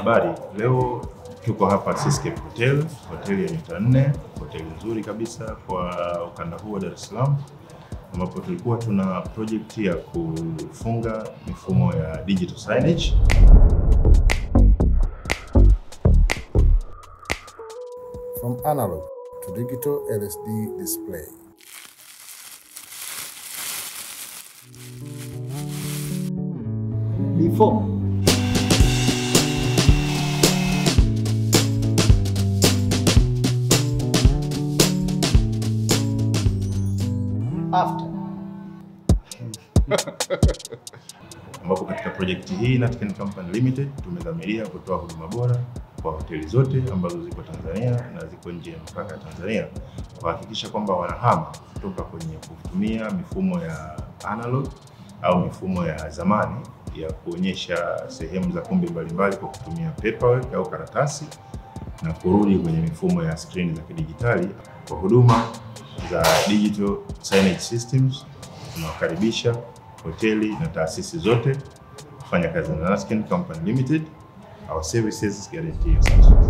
Habari, leo tuko hapa Seascape Hotel, hoteli ya nyota 4, hoteli nzuri kabisa kwa ukanda huu wa Dar es Salaam, ambapo tulikuwa tuna project ya kufunga mifumo ya digital signage. From analog to digital LCD display. Before. After. Ambapo katika projekti hii Natken Company Limited tumedhamiria kutoa huduma bora kwa hoteli zote ambazo ziko Tanzania na ziko nje ya mpaka ya Tanzania, kuhakikisha kwamba wanahama kutoka kwenye kutumia mifumo ya analog au mifumo ya zamani ya kuonyesha sehemu za kumbi mbalimbali kwa kutumia paperwork au karatasi na kurudi kwenye mifumo ya screen za kidijitali. Kwa huduma za digital signage systems, tunawakaribisha hoteli na taasisi zote kufanya kazi na Natken Company Limited. Our services guarantee your success.